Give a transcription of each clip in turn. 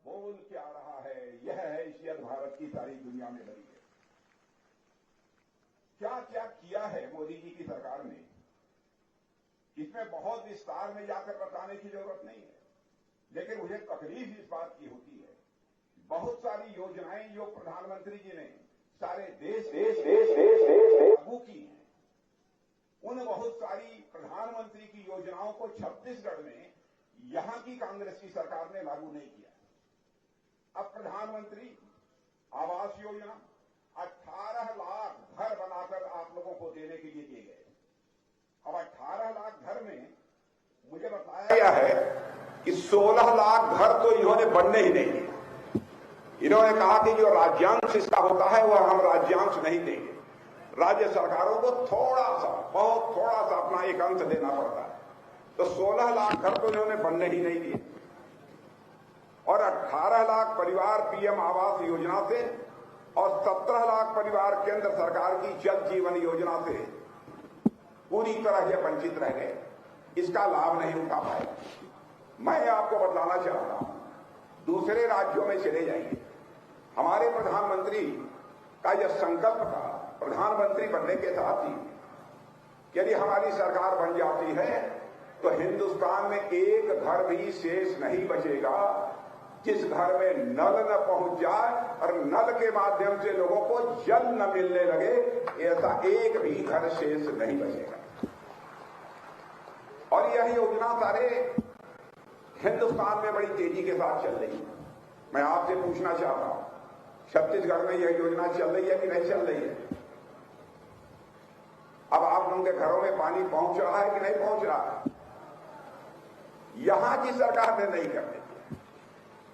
बोल के आ रहा है, यह हैसियत भारत की सारी दुनिया में बनी है। क्या क्या किया है मोदी जी की सरकार ने, इसमें बहुत विस्तार में जाकर बताने की जरूरत नहीं है, लेकिन मुझे तकलीफ इस बात की होती है, बहुत सारी योजनाएं जो प्रधानमंत्री जी ने सारे देश लागू की हैं, उन बहुत सारी प्रधानमंत्री की योजनाओं को छत्तीसगढ़ में यहां की कांग्रेस की सरकार ने लागू नहीं किया। अब प्रधानमंत्री आवास योजना 18 लाख घर बनाकर आप लोगों को देने के लिए दिए गए। अब 18 लाख घर में मुझे बताया गया है कि 16 लाख घर तो इन्होंने बनने ही नहीं दिए। इन्होंने कहा कि जो राज्यांश इसका होता है वह हम राज्यांश नहीं देंगे, राज्य सरकारों को थोड़ा सा, बहुत थोड़ा सा अपना एक अंश देना पड़ता है। तो 16 लाख घर तो इन्होंने बनने ही नहीं दिए और 18 लाख परिवार पीएम आवास योजना से और 17 लाख परिवार केंद्र सरकार की जल जीवन योजना से पूरी तरह से वंचित रह गए, इसका लाभ नहीं उठा पाए। मैं आपको बतलाना चाहता हूं, दूसरे राज्यों में चले जाइए, हमारे प्रधानमंत्री का यह संकल्प था प्रधानमंत्री बनने के साथ ही यदि हमारी सरकार बन जाती है तो हिंदुस्तान में एक घर भी शेष नहीं बचेगा जिस घर में नल न पहुंच जाए और नल के माध्यम से लोगों को जल न मिलने लगे, ऐसा एक भी घर शेष नहीं बचेगा। और यह योजना सारे हिंदुस्तान में बड़ी तेजी के साथ चल रही है। मैं आपसे पूछना चाहता हूं, छत्तीसगढ़ में यह योजना चल रही है कि नहीं चल रही है? अब आप लोगों के घरों में पानी पहुंच रहा है कि नहीं पहुंच रहा है? यहां की सरकार ने नहीं करने दिया।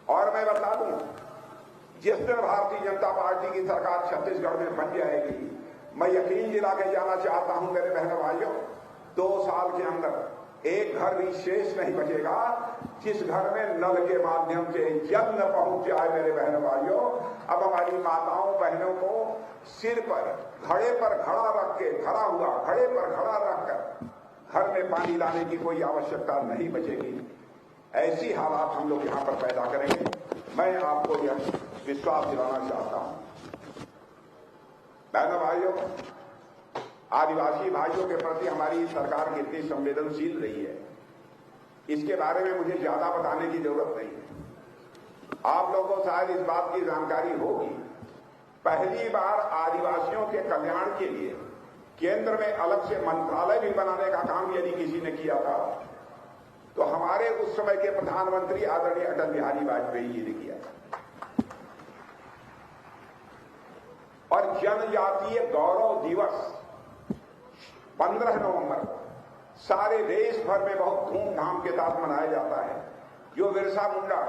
और मैं बता दूं, जिस दिन भारतीय जनता पार्टी की सरकार छत्तीसगढ़ में बन जाएगी, मैं यकीन दिला के जाना चाहता हूं मेरे बहनों भाइयों, 2 साल के अंदर एक घर भी शेष नहीं बचेगा जिस घर में नल के माध्यम से जल न पहुंच जाए। मेरे बहनों भाइयों, अब हमारी माताओं बहनों को सिर पर घड़े पर घड़ा रख के, खड़ा हुआ घड़े पर घड़ा रखकर घर में पानी लाने की कोई आवश्यकता नहीं बचेगी। ऐसी हालात हम लोग यहां पर पैदा करेंगे। मैं आपको यह विश्वास दिलाना चाहता हूं। बहनों भाइयों, आदिवासी भाइयों के प्रति हमारी सरकार कितनी संवेदनशील रही है, इसके बारे में मुझे ज्यादा बताने की जरूरत नहीं है। आप लोगों को शायद इस बात की जानकारी होगी, पहली बार आदिवासियों के कल्याण के लिए केंद्र में अलग से मंत्रालय भी बनाने का काम यदि किसी ने किया था तो हमारे उस समय के प्रधानमंत्री आदरणीय अटल बिहारी वाजपेयी जी ने किया था। और जनजातीय गौरव दिवस 15 नवंबर को सारे देश भर में बहुत धूमधाम के साथ मनाया जाता है। जो बिरसा मुंडा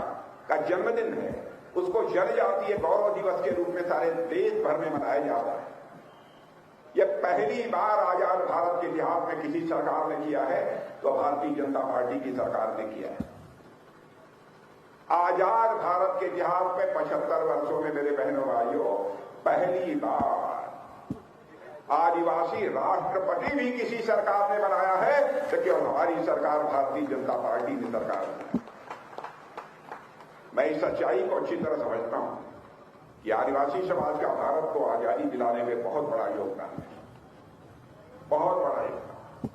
का जन्मदिन है उसको जनजातीय गौरव दिवस के रूप में सारे देश भर में मनाया जाता है। यह पहली बार आजाद भारत के इतिहास में किसी सरकार ने किया है तो भारतीय जनता पार्टी की सरकार ने किया है। आजाद भारत के इतिहास में 75 वर्षों में मेरे बहनों भाइयों पहली बार आदिवासी राष्ट्रपति भी किसी सरकार ने बनाया है तो केवल हमारी सरकार भारतीय जनता पार्टी की सरकार है। मैं इस सच्चाई को अच्छी तरह समझता हूं कि आदिवासी समाज का भारत को आजादी दिलाने में बहुत बड़ा योगदान है, बहुत बड़ा योगदान।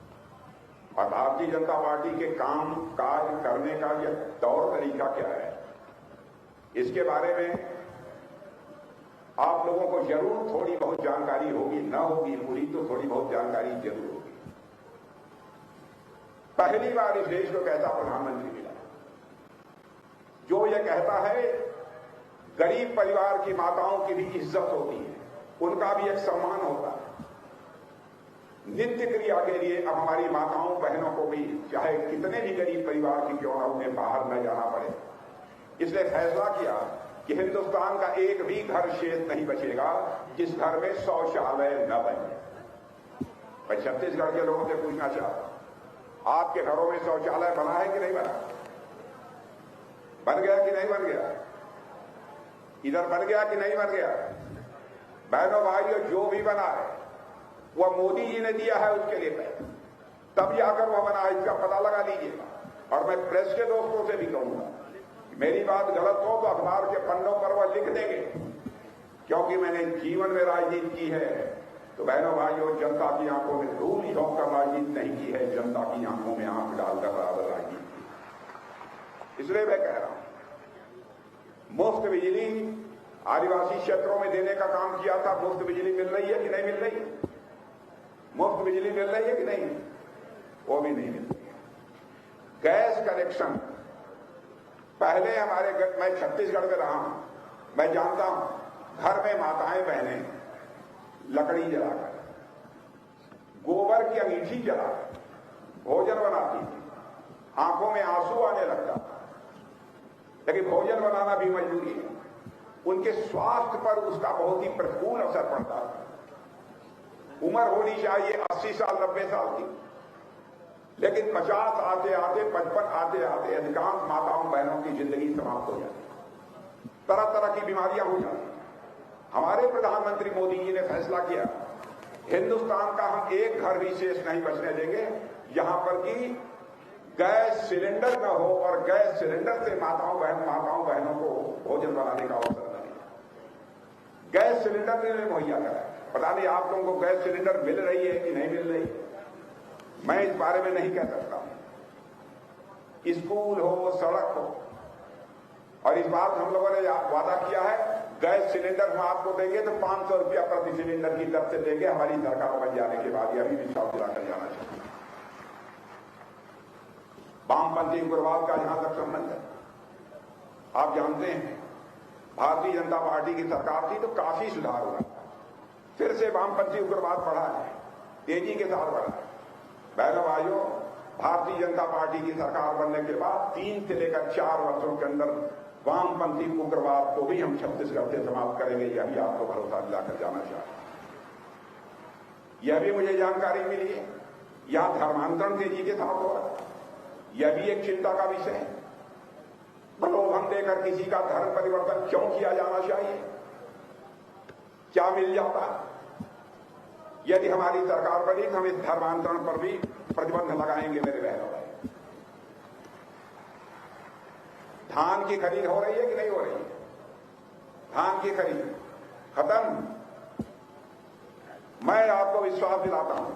और भारतीय जनता पार्टी के काम काज करने का यह तौर तरीका क्या है, इसके बारे में आप लोगों को जरूर थोड़ी बहुत जानकारी होगी, न होगी पूरी तो थोड़ी बहुत जानकारी जरूर होगी। पहली बार इस देश को कैसा प्रधानमंत्री मिला जो यह कहता है गरीब परिवार की माताओं की भी इज्जत होती है, उनका भी एक सम्मान होता है। नित्य क्रिया के लिए अब हमारी माताओं बहनों को भी चाहे कितने भी गरीब परिवार की क्यों ना उन्हें बाहर न जाना पड़े, इसलिए फैसला किया कि हिंदुस्तान का एक भी घर शेष नहीं बचेगा जिस घर में शौचालय न बने। मैं छत्तीसगढ़ के लोगों से पूछना चाहता हूं, आपके घरों में शौचालय बना है कि नहीं बना? बन गया कि नहीं बन गया? इधर बन गया कि नहीं बन गया? बहनों भाइयों, जो भी बना है वह मोदी जी ने दिया है उसके लिए पैसा, तब जाकर वह बना है, इसका पता लगा लीजिएगा। और मैं प्रेस के दोस्तों से भी कहूंगा मेरी बात गलत हो तो अखबार के पन्नों पर वह लिख देंगे, क्योंकि मैंने जीवन में राजनीति की है। तो बहनों भाइयों, जनता की आंखों में धूल झोंक कर राजनीति नहीं की है, जनता की आंखों में आंख डालकर बराबर राजनीति की। इसलिए मैं कह रहा हूं, मुफ्त बिजली आदिवासी क्षेत्रों में देने का काम किया था। मुफ्त बिजली मिल रही है कि नहीं मिल रही? मुफ्त बिजली मिल रही है कि नहीं? वो भी नहीं मिल रही है। गैस कनेक्शन पहले हमारे मैं छत्तीसगढ़ में रहा हूं, मैं जानता हूं, घर में माताएं बहनें लकड़ी जलाकर, गोबर की अंगीठी जलाकर भोजन बनाती थी। आंखों में आंसू आने लगता था, लेकिन भोजन बनाना भी मजबूरी है। उनके स्वास्थ्य पर उसका बहुत ही प्रतिकूल असर पड़ता था। उम्र होनी चाहिए 80 साल 90 साल की, लेकिन 50 आते आते 55 आते आते अधिकांश माताओं बहनों की जिंदगी समाप्त हो जाती, तरह तरह की बीमारियां हो जाती। हमारे प्रधानमंत्री मोदी जी ने फैसला किया, हिंदुस्तान का हम एक घर भी शेष नहीं बचने देंगे यहां पर कि गैस सिलेंडर न हो और गैस सिलेंडर से माताओं बहनों को भोजन बनाने का अवसर न मिले। गैस सिलेंडर ने मुहैया कराया। पता नहीं आप लोगों को गैस सिलेंडर मिल रही है कि नहीं मिल रही, मैं इस बारे में नहीं कह सकता। स्कूल हो, सड़क हो, और इस बार हम लोगों ने वादा किया है, गैस सिलेंडर हम आपको देंगे तो 500 रुपया प्रति सिलेंडर की दर से देंगे हमारी सरकार बन जाने के बाद। यह भी विश्वास दिलाकर जाना चाहिए। वामपंथी उग्रवाद का जहां तक संबंध है, आप जानते हैं, भारतीय जनता पार्टी की सरकार थी तो काफी सुधार हुआ। फिर से वामपंथी उग्रवाद बढ़ा है, तेजी के साथ बढ़ा है। बहनों भाइयों, भारतीय जनता पार्टी की सरकार बनने के बाद 3 से लेकर 4 वर्षों के अंदर वामपंथी उग्रवाद को भी हम छत्तीसगढ़ से समाप्त करेंगे। यह भी आपको भरोसा दिलाकर जाना चाहिए। यह भी मुझे जानकारी मिली है, यहां धर्मांतरण तेजी के साथ हो रहा है। यह भी एक चिंता का विषय है। प्रलोभन देकर किसी का धर्म परिवर्तन क्यों किया जाना चाहिए? क्या मिल जाता? यदि हमारी सरकार बनी तो हम इस धर्मांतरण पर भी प्रतिबंध लगाएंगे। मेरे बहनों भाई, धान की खरीद हो रही है कि नहीं हो रही है? धान की खरीद खत्म। मैं आपको विश्वास दिलाता हूं,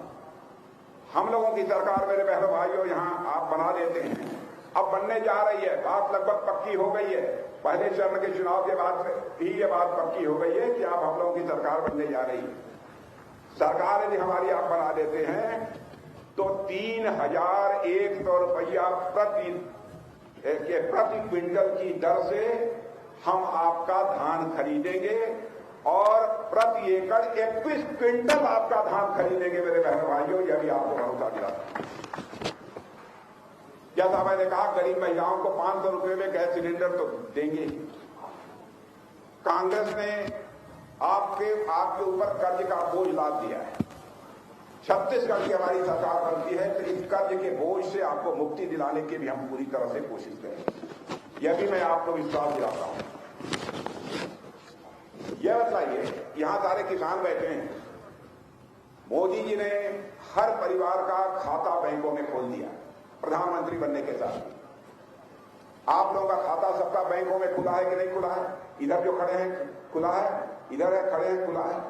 हम लोगों की सरकार मेरे बहनों भाइयों यहां आप बना देते हैं, अब बनने जा रही है। बात लगभग पक्की हो गई है। पहले चरण के चुनाव के बाद ही ये बात पक्की हो गई है कि आप हम लोगों की सरकार बनने जा रही है। सरकार यदि हमारी आप बना देते हैं तो 3,100 रुपया प्रति क्विंटल की दर से हम आपका धान खरीदेंगे और प्रति एकड़ 21 क्विंटल आपका धान खरीदेंगे। मेरे बहन भाइयों, यह भी आपको भरोसा दिलाता। जैसा मैंने कहा, गरीब महिलाओं को 500 रुपये में गैस सिलेंडर तो देंगे। कांग्रेस ने आपके ऊपर कर्ज का बोझ लाद दिया है। छत्तीसगढ़ की हमारी सरकार बनती है तो इस कर्ज के बोझ से आपको मुक्ति दिलाने की भी हम पूरी तरह से कोशिश करेंगे। यह भी मैं आपको विश्वास दिलाता हूं। यह बताइए, यहां सारे किसान बैठे हैं, मोदी जी ने हर परिवार का खाता बैंकों में खोल दिया प्रधानमंत्री बनने के साथ। आप लोगों का खाता सबका बैंकों में खुला है कि नहीं खुला है? इधर जो खड़े हैं खुला है, इधर है खड़े हैं खुला है।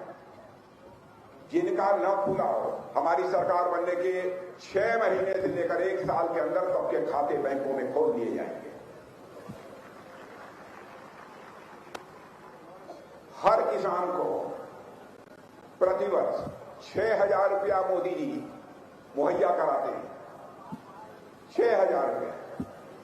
जिनका न खुला हो, हमारी सरकार बनने के 6 महीने से लेकर 1 साल के अंदर सबके खाते बैंकों में खोल दिए जाएंगे। हर किसान को प्रतिवर्ष 6,000 रुपया मोदी जी मुहैया कराते हैं। 6,000 रुपया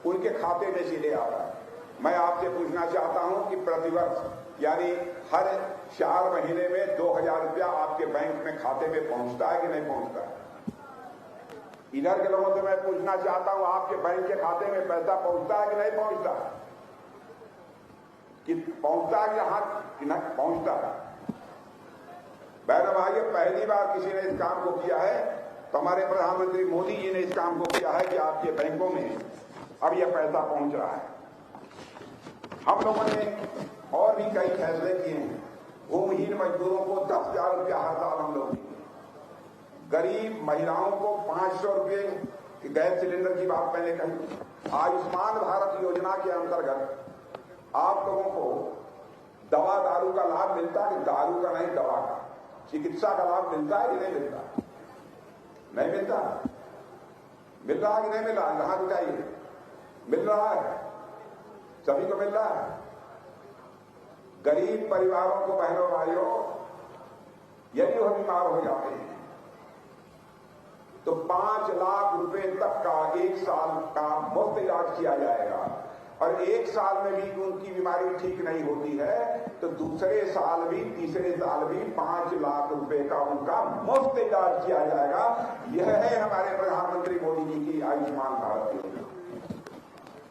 उनके खाते में सीधे आता है। मैं आपसे पूछना चाहता हूं कि प्रतिवर्ष यानी हर 4 महीने में 2,000 रुपया आपके बैंक में खाते में पहुंचता है कि नहीं पहुंचता है? इधर के लोगों से मैं पूछना चाहता हूं, आपके बैंक के खाते में पैसा पहुंचता है कि नहीं पहुंचता? कि पहुंचता है कि नहीं पहुंचता है? बहनों भाइयों, पहली बार किसी ने इस काम को किया है तो हमारे प्रधानमंत्री मोदी जी ने इस काम को किया है कि आपके बैंकों में अब यह पैसा पहुंच रहा है। हम लोगों ने और भी कई फैसले किए हैं। भूमिहीन मजदूरों को 10,000 रुपया हर साल हम लोग दिए। गरीब महिलाओं को 500 रुपये गैस सिलेंडर की बात मैंने कही। आयुष्मान भारत योजना के अंतर्गत आप लोगों को दवा दारू का लाभ मिलता है कि दारू का नहीं, दवा का, चिकित्सा का लाभ मिलता है कि नहीं मिलता? नहीं मिलता। मिल रहा है कि नहीं मिल रहा? कहां बताइए? मिल रहा है, सभी को मिल रहा है। गरीब परिवारों को, बहनों भाइयों, यदि वो बीमार हो जाते हैं तो 5 लाख रुपए तक का 1 साल का मुफ्त इलाज किया जाएगा। और 1 साल में भी उनकी बीमारी ठीक नहीं होती है तो दूसरे साल भी, तीसरे साल भी 5 लाख रुपए का उनका मुफ्त इलाज किया जाएगा। यह है हमारे प्रधानमंत्री मोदी जी की आयुष्मान भारत योजना।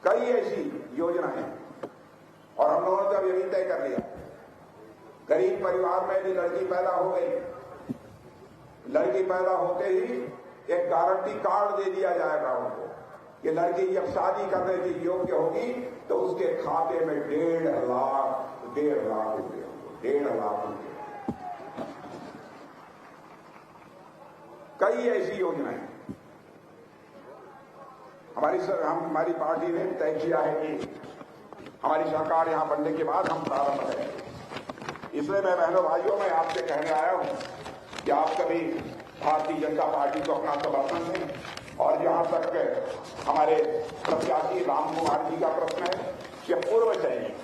कई ऐसी योजनाएं, और हम लोगों ने तो अब यही तय कर लिया, गरीब परिवार में भी लड़की पैदा हो गई, लड़की पैदा होते ही एक गारंटी कार्ड दे दिया जाएगा उनको कि लड़की जब शादी करने की योग्य होगी तो उसके खाते में 1.5 लाख रुपए, 1.5 लाख रुपए। कई ऐसी योजनाएं हमारी पार्टी ने तय किया है कि हमारी सरकार यहां बनने के बाद हम प्रारंभ करेंगे। इसलिए मैं बहनों भाइयों, मैं आपसे कहने आया हूं कि आप सभी भारतीय जनता पार्टी को अपना समर्थन दें। और जहां तक हमारे प्रत्याशी राम कुमार जी का प्रश्न है कि पूर्व सैनिक,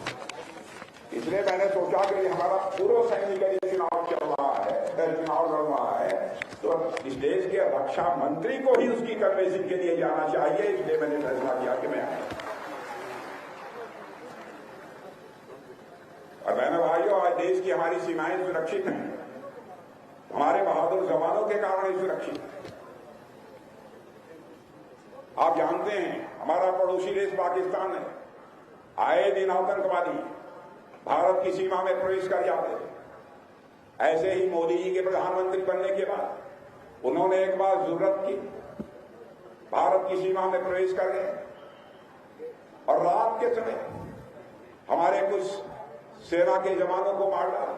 इसलिए मैंने सोचा कि हमारा पूर्व सैनिक यदि चुनाव चल रहा है, चुनाव लड़ रहा है, तो इस देश के रक्षा मंत्री को ही उसकी कन्वेंसिंग के लिए जाना चाहिए। इसलिए मैंने फैसला किया कि मैं आया। और बहनों भाइयों, आज देश की हमारी सीमाएं सुरक्षित हैं, हमारे बहादुर जवानों के कारण ही सुरक्षित है। आप जानते हैं हमारा पड़ोसी देश पाकिस्तान है, आए दिन आतंकवादी भारत की सीमा में प्रवेश कर जाते थे। ऐसे ही मोदी जी के प्रधानमंत्री बनने के बाद उन्होंने एक बार जरूरत की, भारत की सीमा में प्रवेश कर गए और रात के समय हमारे कुछ सेना के जवानों को मार डाला।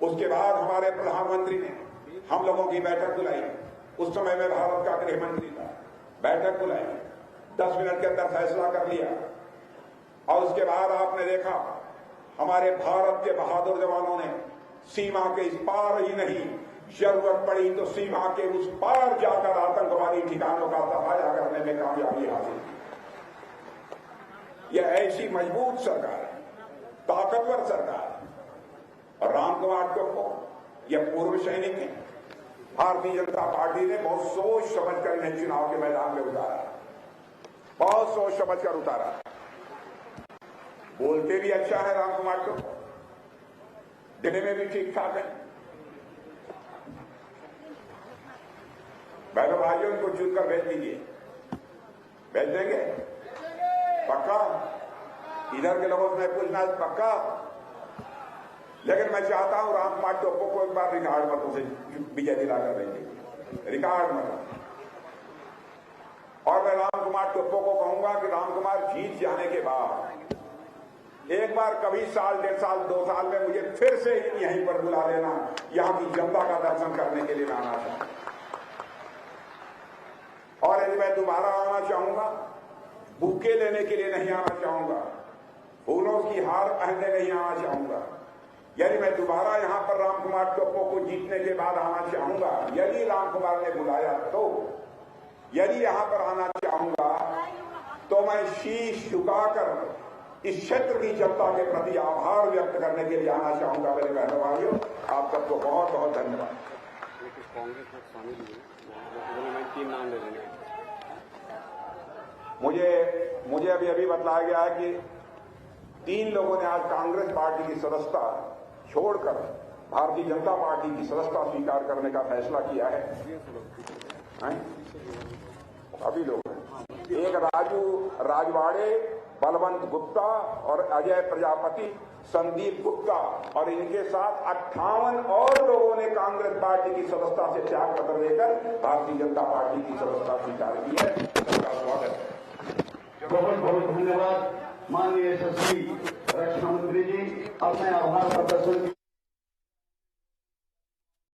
उसके बाद हमारे प्रधानमंत्री ने हम लोगों की बैठक बुलाई। उस समय में भारत का गृह मंत्री था। बैठक बुलाई, 10 मिनट के अंदर फैसला कर लिया। और उसके बाद आपने देखा हमारे भारत के बहादुर जवानों ने सीमा के इस पार ही नहीं, जरूरत पड़ी तो सीमा के उस पार जाकर आतंकवादी ठिकानों का सफाया करने में कामयाबी हासिल की। यह ऐसी मजबूत सरकार है, ताकतवर सरकार है। और राम कुमार को यह पूर्व सैनिक है। भारतीय जनता पार्टी ने बहुत सोच समझ कर इन्हें चुनाव के मैदान में उतारा, बहुत सोच समझ कर उतारा। बोलते भी अच्छा है राम कुमार को, दिल्ली में भी ठीक ठाक है। बहनों भाइयों, इनको चुनकर भेज दीजिए। भेज देंगे पक्का? इधर के लोगों से पूछना है पक्का? लेकिन मैं चाहता हूं राम कुमार टोप्पो को एक बार रिकॉर्ड मतों से विजय दिलाकर देंगे, रिकॉर्ड मत। और मैं राम कुमार टोप्पो को कहूंगा कि राम कुमार जीत जाने के बाद एक बार कभी साल, 1.5 साल, 2 साल में मुझे फिर से यहीं पर बुला लेना, यहां की जनता का दर्शन करने के लिए मैं आना चाहूंगा। और यदि मैं दोबारा आना चाहूंगा, बुके लेने के लिए नहीं आना चाहूंगा, फूलों की हार पहनने नहीं आना चाहूंगा। यदि मैं दोबारा यहां पर राम कुमार टोप्पो को जीतने के बाद आना चाहूंगा, यदि राम कुमार ने बुलाया तो, यदि यहां पर आना चाहूंगा तो मैं शीश झुकाकर इस क्षेत्र की जनता के प्रति आभार व्यक्त करने के लिए आना चाहूंगा। मेरे बहनों भाइयों, आप सबको बहुत बहुत धन्यवाद। कांग्रेस में शामिल हुए, 3 नाम ले लेंगे। मुझे अभी बतलाया गया है कि 3 लोगों ने आज कांग्रेस पार्टी की सदस्यता छोड़कर भारतीय जनता पार्टी की सदस्यता स्वीकार करने का फैसला किया है। अभी लोग एक राजू राजवाड़े, बलवंत गुप्ता और अजय प्रजापति, संदीप गुप्ता और इनके साथ 58 और लोगों ने कांग्रेस पार्टी की सदस्यता से त्याग पत्र देकर भारतीय जनता पार्टी की सदस्यता स्वीकार की है। सबका स्वागत है। बहुत बहुत धन्यवाद माननीय यशस्वी रक्षा मंत्री जी। अब मैं आभार प्रदर्शन